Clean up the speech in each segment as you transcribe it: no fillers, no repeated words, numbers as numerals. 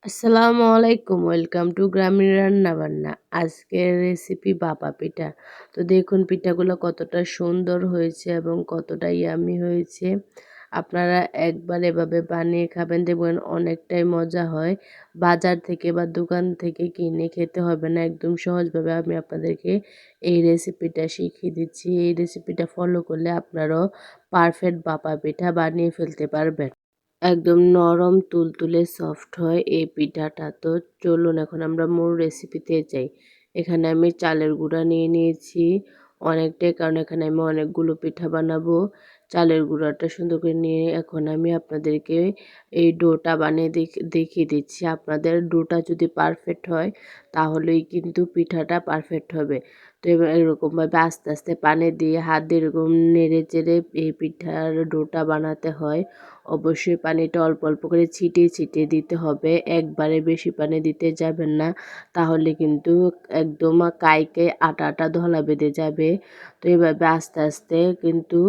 আসসালামু আলাইকুম, welcome to গ্রামীণ রান্নাবান্না। আজকের রেসিপি ভাপা পিঠা। তো দেখুন পিঠাগুলো কতটা সুন্দর হয়েছে এবং কতটা ইয়ামি হয়েছে। আপনারা একবার এভাবে বানিয়ে খাবেন, দেখবেন অনেকটাই মজা হয়। বাজার থেকে বা দোকান থেকে কিনে খেতে হবে না, একদম সহজভাবে আমি আপনাদেরকে এই রেসিপিটা শিখিয়ে দিচ্ছি। এই রেসিপিটা ফলো করলে আপনারাও পারফেক্ট ভাপা পিঠা বানিয়ে ফেলতে পারবেন। একদম নরম তুলতুলে সফট হয় এই পিঠাটা। তো চলুন এখন আমরা মূল রেসিপিতে যাই। এখানে আমি চালের গুঁড়া নিয়ে নিয়েছি অনেকটাই, কারণ এখানে আমি অনেকগুলো পিঠা বানাবো। চালের গুঁড়াটা সুন্দর করে নিয়ে এখন আমি আপনাদেরকে এই ডোটা বানিয়ে দেখিয়ে দিচ্ছি। আপনাদের ডোটা যদি পারফেক্ট হয় তাহলেই কিন্তু পিঠাটা পারফেক্ট হবে। তো এবার এরকমভাবে আস্তে আস্তে পানি দিয়ে হাত দিয়ে এরকম নেড়ে চেড়ে এই পিঠার ডোটা বানাতে হয়। অবশ্যই পানিটা অল্প অল্প করে ছিটিয়ে ছিটিয়ে দিতে হবে, একবারে বেশি পানি দিতে যাবেন না, তাহলে কিন্তু একদম কাইকে আটা আটা ধলা বেঁধে যাবে। তো এইভাবে আস্তে আস্তে কিন্তু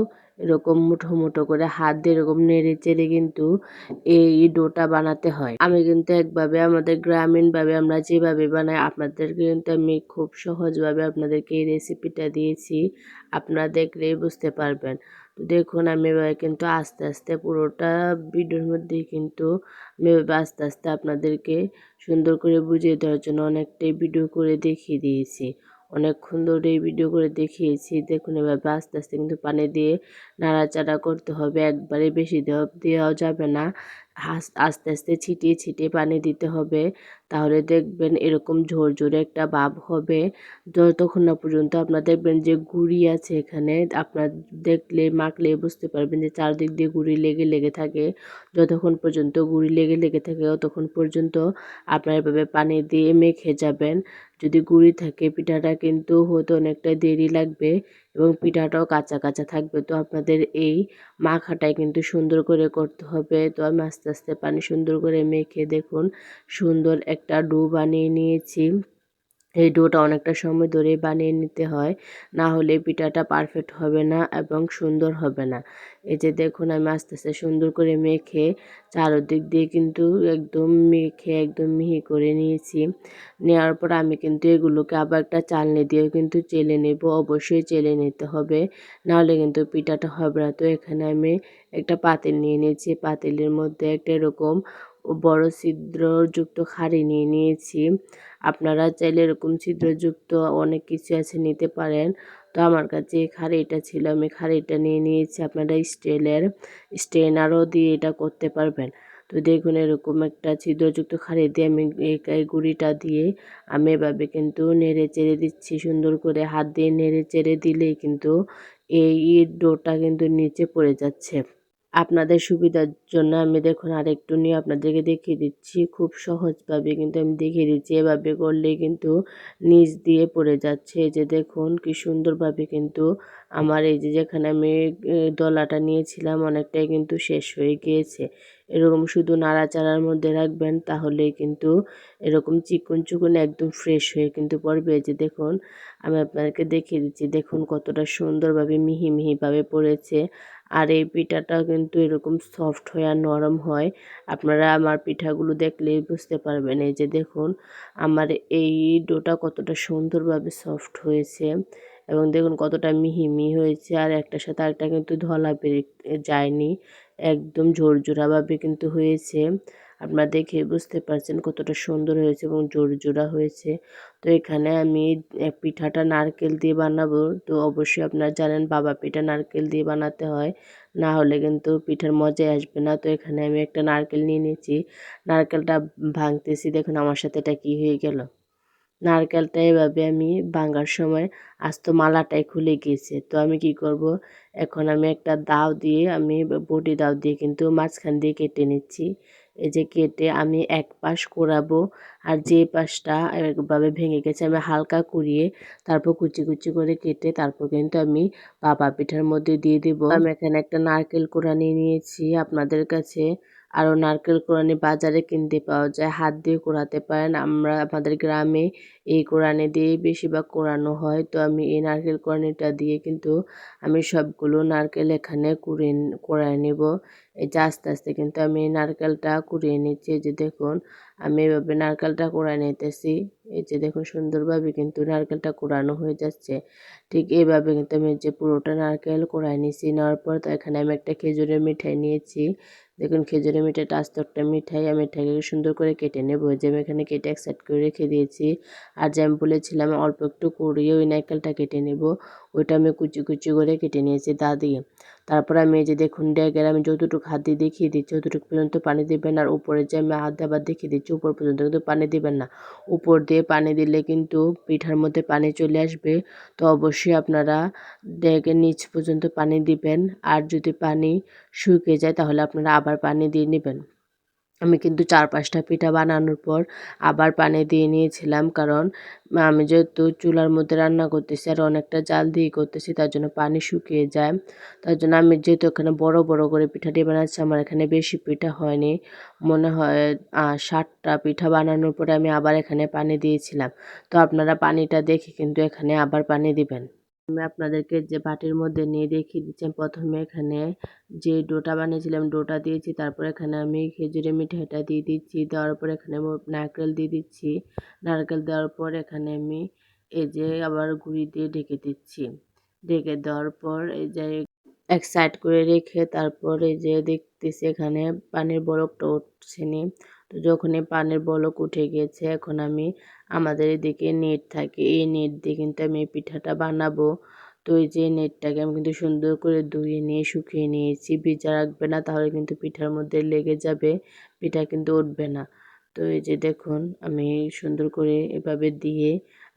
এরকম মুঠো মুঠো করে হাত দিয়ে এরকম নেড়ে চেড়ে কিন্তু এই ডোটা বানাতে হয়। আমি কিন্তু একভাবে আমাদের গ্রামীণভাবে আমরা যেভাবে বানাই আপনাদেরকে কিন্তু আমি খুব সহজভাবে আপনাদেরকে এই রেসিপিটা দিয়েছি, আপনারা দেখলেই বুঝতে পারবেন। তো দেখুন আমি এভাবে কিন্তু আস্তে আস্তে পুরোটা ভিডিওর মধ্যেই কিন্তু আমি এভাবে আস্তে আস্তে আপনাদেরকে সুন্দর করে বুঝিয়ে দেওয়ার জন্য অনেকটাই ভিডিও করে দেখিয়ে দিয়েছি। অনেকক্ষণ ধরে এই ভিডিও করে দেখিয়েছি। দেখুন এভাবে আস্তে আস্তে কিন্তু পানি দিয়ে নাড়াচাড়া করতে হবে, একবারে বেশি দেওয়া যাবে না। আস্তে আস্তে ছিটিয়ে ছিটিয়ে পানি দিতে হবে, তাহলে দেখবেন এরকম ঝরঝরে একটা ভাব হবে। যতক্ষণ না পর্যন্ত আপনার দেখবেন যে গুঁড়ি আছে এখানে, আপনার দেখলে মাখলে বুঝতে পারবেন যে চারদিক দিয়ে গুঁড়ি লেগে লেগে থাকে। যতক্ষণ পর্যন্ত গুঁড়ি লেগে লেগে থাকে ততক্ষণ পর্যন্ত আপনার এভাবে পানি দিয়ে মেখে যাবেন। যদি গুঁড়ি থাকে পিঠাটা কিন্তু হতে অনেকটা দেরি লাগবে এবং পিঠাটাও কাঁচা কাঁচা থাকবে। তো আপনাদের এই মাখাটাই কিন্তু সুন্দর করে করতে হবে। তো আমি আস্তে আস্তে পানি সুন্দর করে মেখে দেখুন সুন্দর একটা ডো বানিয়ে নিয়েছি। এই ডোটা অনেকটা সময় ধরে বানিয়ে নিতে হয়, না হলে পিঠাটা পারফেক্ট হবে না এবং সুন্দর হবে না। এই যে দেখুন আমি আস্তে আস্তে সুন্দর করে মেখে চারদিক দিয়ে কিন্তু একদম মেখে একদম মিহি করে নিয়েছি। নেওয়ার পর আমি কিন্তু এগুলোকে আবার একটা চালনি দিয়েও কিন্তু চেলে নেব, অবশ্যই চেলে নিতে হবে, নাহলে কিন্তু পিঠাটা হবে না। তো এখানে আমি একটা পাতিল নিয়ে নিয়েছি, পাতিলের মধ্যে একটা এরকম বড় ছিদ্রযুক্ত খাড়ি নিয়ে নিয়েছি। আপনারা চাইলে এরকম ছিদ্রযুক্ত অনেক কিছু আছে নিতে পারেন। তো আমার কাছে এই খাড়িটা ছিল, আমি খাড়িটা নিয়ে নিয়েছি। আপনারা স্টিলের স্ট্রেনারও দিয়ে এটা করতে পারবেন। তো দেখুন এরকম একটা ছিদ্রযুক্ত খাড়ি দিয়ে আমি এই গুঁড়িটা দিয়ে আমি এভাবে কিন্তু নেড়ে চেড়ে দিচ্ছি সুন্দর করে। হাত দিয়ে নেড়ে চেড়ে দিলেই কিন্তু এই ডোটা কিন্তু নিচে পড়ে যাচ্ছে। আপনাদের সুবিধার জন্য আমি দেখুন আরেকটু নিয়ে আপনাদেরকে দেখিয়ে দিচ্ছি। খুব সহজভাবে কিন্তু আমি দেখিয়ে দিচ্ছি। এভাবে করলেই কিন্তু নিচ দিয়ে পড়ে যাচ্ছে। এই যে দেখুন কি সুন্দরভাবে কিন্তু আমার এই যে যেখানে আমি দলাটা নিয়েছিলাম অনেকটাই কিন্তু শেষ হয়ে গিয়েছে। এরকম শুধু নাড়াচাড়ার মধ্যে রাখবেন, তাহলেই কিন্তু এরকম চিকন চিকন একদম ফ্রেশ হয়ে কিন্তু পড়বে। এই যে দেখুন আমি আপনাদেরকে দেখিয়ে দিচ্ছি, দেখুন কতটা সুন্দরভাবে মিহি মিহিভাবে পড়েছে। আর এই পিঠাটাও কিন্তু এরকম সফট হয় আর নরম হয়। আপনারা আমার পিঠাগুলো দেখলেই বুঝতে পারবেন। এই যে দেখুন আমার এই ডোটা কতটা সুন্দরভাবে সফট হয়েছে এবং দেখুন কতটা মিহি মিহি হয়েছে, আর একটার সাথে আরেকটা কিন্তু ধলা বেড়ে যায়নি, একদম ঝরঝরাভাবে কিন্তু হয়েছে। আপনারা দেখে বুঝতে পারছেন কতটা সুন্দর হয়েছে এবং ঝরঝরা হয়েছে। তো এখানে আমি পিঠাটা নারকেল দিয়ে বানাবো। তো অবশ্যই আপনারা জানেন ভাপা পিঠা নারকেল দিয়ে বানাতে হয়, না হলে কিন্তু পিঠার মজাই আসবে না। তো এখানে আমি একটা নারকেল নিয়ে নিয়েছি, নারকেলটা ভাঙতেছি, দেখুন আমার সাথে এটা কি হয়ে গেল। নারকেলটা এভাবে আমি ভাঙার সময় আস্ত মালাটাই খুলে গিয়েছে। তো আমি কি করব, এখন আমি একটা দাও দিয়ে আমি বটি দাও দিয়ে কিন্তু মাঝখান দিয়ে কেটে নিচ্ছি। এই যে কেটে আমি এক পাশ কোরাবো, আর যে পাশটা একভাবে ভেঙে গেছে আমি হালকা কুড়িয়ে তারপর কুচি কুচি করে কেটে তারপর কিন্তু আমি ভাপা পিঠার মধ্যে দিয়ে দিব। আমি এখানে একটা নারকেল কোড়া নিয়ে নিয়েছি। আপনাদের কাছে আরও নারকেল কোরানি বাজারে কিনতে পাওয়া যায়, হাত দিয়ে কোরাতে পারেন। আমরা আমাদের গ্রামে এই কোরানি দিয়েই বেশিরভাগ কোরানো হয়। তো আমি এই নারকেল কোরানিটা দিয়ে কিন্তু আমি সবগুলো নারকেল এখানে কোরায় নিব। এই যে আস্তে আস্তে কিন্তু আমি এই নারকেলটা কুড়িয়ে নিচ্ছি। এই যে দেখুন আমি এভাবে নারকেলটা কোরায় নিতেছি। এই যে দেখুন সুন্দরভাবে কিন্তু নারকেলটা কোরানো হয়ে যাচ্ছে। ঠিক এইভাবে কিন্তু আমি যে পুরোটা নারকেল কোরায় নিছি। নেওয়ার পর তো এখানে আমি একটা খেজুরের মিঠাই নিয়েছি। দেখুন খেজুরের মিঠাইটা আস্ত একটা মিঠাই, আমি এটাকে সুন্দর করে কেটে নেব। যে আমি এখানে কেটে এক সাইড করে রেখে দিয়েছি। আর যে আমি বলেছিলাম অল্প একটু কুড়িয়ে ওই নারকেলটা কেটে নেব, ওইটা আমি কুচি কুচি করে কেটে নিয়েছি দা দিয়ে। তারপর আমি এই যে দেখুন ডেগের আমি যতটুকু হাত দিয়ে দেখিয়ে দিচ্ছি ততটুকু পর্যন্ত পানি দিবেন। আর উপরে যে আমি হাত দিয়ে আবার দেখিয়ে দিচ্ছি উপর পর্যন্ত কিন্তু পানি দিবেন না। উপর দিয়ে পানি দিলে কিন্তু পিঠার মধ্যে পানি চলে আসবে। তো অবশ্যই আপনারা ডেগের নিচ পর্যন্ত পানি দিবেন। আর যদি পানি শুকিয়ে যায় তাহলে আপনারা আবার পানি দিয়ে নেবেন। আমি কিন্তু ৪-৫টা পিঠা বানানোর পর আবার পানি দিয়ে নিয়েছিলাম, কারণ আমি যেহেতু চুলার মধ্যে রান্না করতেছি আর অনেকটা জাল দিয়ে করতেছি, তার জন্য পানি শুকিয়ে যায়। তার জন্য আমি যেহেতু এখানে বড় বড় করে পিঠাটি বানাচ্ছি, আমার এখানে বেশি পিঠা হয়নি, মনে হয় ৬০টা পিঠা বানানোর পরে আমি আবার এখানে পানি দিয়েছিলাম। তো আপনারা পানিটা দেখে কিন্তু এখানে আবার পানি দিবেন। আমি আপনাদেরকে যে বাটির মধ্যে নিয়ে দেখিয়ে দিচ্ছি, প্রথমে এখানে যে ডোটা বানিয়েছিলাম ডোটা দিয়েছি, তারপর এখানে আমি খেজুরের মিঠাইটা দিয়ে দিচ্ছি, দেওয়ার পর এখানে নারকেল দিয়ে দিচ্ছি, নারকেল দেওয়ার পর এখানে আমি এই যে আবার গুঁড়ি দিয়ে ঢেকে দিচ্ছি। ঢেকে দেওয়ার পর এই যে এক সাইড করে রেখে তারপর এই যে দেখতেছি এখানে পানির বলকটা উঠছে নি। তো যখন এই পানির বলক উঠে গিয়েছে, এখন আমি আমাদের এদিকে নেট থাকে, এই নেট দিয়ে কিন্তু আমি এই পিঠাটা বানাবো। তো এই যে নেটটাকে আমি কিন্তু সুন্দর করে ধুয়ে নিয়ে শুকিয়ে নিয়েছি। ভিজা রাখবে না, তাহলে কিন্তু পিঠার মধ্যে লেগে যাবে, পিঠা কিন্তু উঠবে না। তো এই যে দেখুন আমি সুন্দর করে এভাবে দিয়ে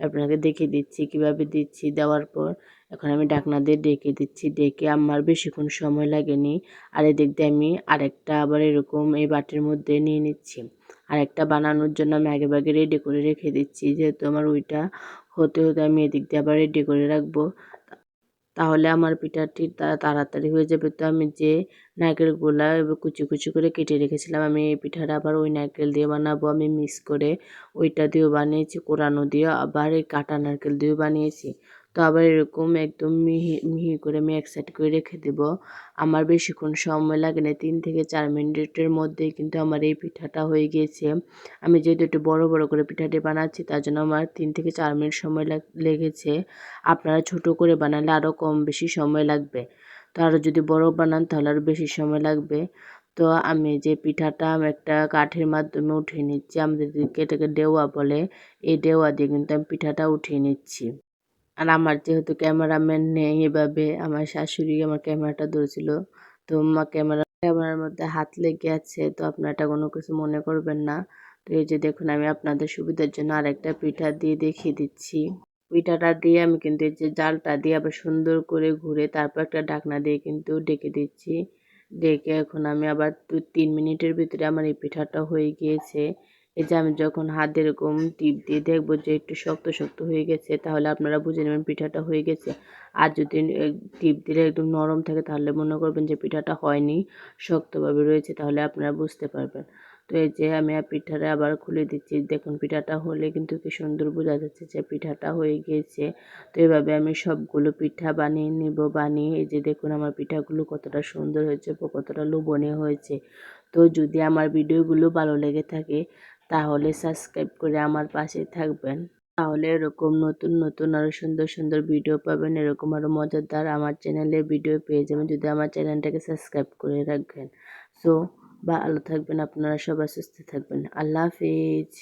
আপনাকে দেখিয়ে দিচ্ছি কিভাবে দিচ্ছি। দেওয়ার পর এখন আমি ঢাকনা দিয়ে ঢেকে দিচ্ছি। ঢেকে আমার বেশিক্ষণ সময় লাগেনি। আর এদিক দিয়ে আমি আরেকটা আবার এরকম এই বাটির মধ্যে নিয়ে নিচ্ছি। আরেকটা বানানোর জন্য আমি আগেভাগে রেডি করে রেখে দিচ্ছি, যেহেতু আমার ওইটা হতে হতে আমি এদিক দিয়ে আবার রেডি করে রাখবো। তাহলে আমার পিঠাটি তাড়াতাড়ি হয়ে যাবে। তো আমি যে নারকেলগুলা কুচি কুচি করে কেটে রেখেছিলাম, আমি এই পিঠাটা আবার ওই নারকেল দিয়ে বানাবো। আমি মিক্স করে ওইটা দিয়েও বানিয়েছি, কোরানো দিয়েও, আবার এই কাটা নারকেল দিয়েও বানিয়েছি। তো আবার এরকম একদম মিহি মিহি করে আমি এক সাইড করে রেখে দেব। আমার বেশিক্ষণ সময় লাগে না, ৩ থেকে ৪ মিনিটের মধ্যেই কিন্তু আমার এই পিঠাটা হয়ে গিয়েছে। আমি যেহেতু একটু বড় বড় করে পিঠাটি বানাচ্ছি, তার জন্য আমার ৩ থেকে ৪ মিনিট সময় লেগেছে। আপনারা ছোট করে বানালে আরও কম বেশি সময় লাগবে। তো আরও যদি বড় বানান তাহলে আরও বেশি সময় লাগবে। তো আমি যে পিঠাটা আমি একটা কাঠের মাধ্যমে উঠিয়ে নিচ্ছি, আমাদের দিকে এটাকে ডেওয়া বলে, এই ডেওয়া দিয়ে কিন্তু আমি পিঠাটা উঠিয়ে নিচ্ছি। আর আমার যেহেতু ক্যামেরাম্যান নেই, এভাবে আমার শাশুড়ি আমার ক্যামেরাটা ধরেছিল। তো ক্যামেরার মধ্যে হাত লেগে আছে, তো আপনারা এটা কোনো কিছু মনে করবেন না। তো এই যে দেখুন আমি আপনাদের সুবিধার জন্য আরেকটা পিঠা দিয়ে দেখিয়ে দিচ্ছি। পিঠাটা দিয়ে আমি কিন্তু এই যে জালটা দিয়ে আবার সুন্দর করে ঘুরে তারপর একটা ঢাকনা দিয়ে কিন্তু ঢেকে দিচ্ছি। ঢেকে এখন আমি আবার ২-৩ মিনিটের ভিতরে আমার এই পিঠাটা হয়ে গিয়েছে। এই যে আমি যখন হাত দিয়ে এরকম টিপ দিয়ে দেখবো যে একটু শক্ত শক্ত হয়ে গেছে, তাহলে আপনারা বুঝে নেবেন পিঠাটা হয়ে গেছে। আর যদি টিপ দিলে একদম নরম থাকে তাহলে মনে করবেন যে পিঠাটা হয়নি, শক্তভাবে রয়েছে, তাহলে আপনারা বুঝতে পারবেন। তো এই যে আমি পিঠাটা আবার খুলে দিচ্ছি। দেখুন পিঠাটা হলে কিন্তু কি সুন্দর বোঝা যাচ্ছে যে পিঠাটা হয়ে গিয়েছে। তো এভাবে আমি সবগুলো পিঠা বানিয়ে নিব। বানিয়ে এই যে দেখুন আমার পিঠাগুলো কতটা সুন্দর হয়েছে, কতটা লোভনীয় হয়েছে। তো যদি আমার ভিডিওগুলো ভালো লেগে থাকে তাহলে সাবস্ক্রাইব করে আমার পাশে থাকবেন। তাহলে এরকম নতুন নতুন আরও সুন্দর সুন্দর ভিডিও পাবেন, এরকম আরও মজাদার আমার চ্যানেলে ভিডিও পেয়ে যাবেন যদি আমার চ্যানেলটাকে সাবস্ক্রাইব করে রাখবেন। সো ভালো থাকবেন আপনারা, সবাই সুস্থ থাকবেন। আল্লাহ হাফিজ।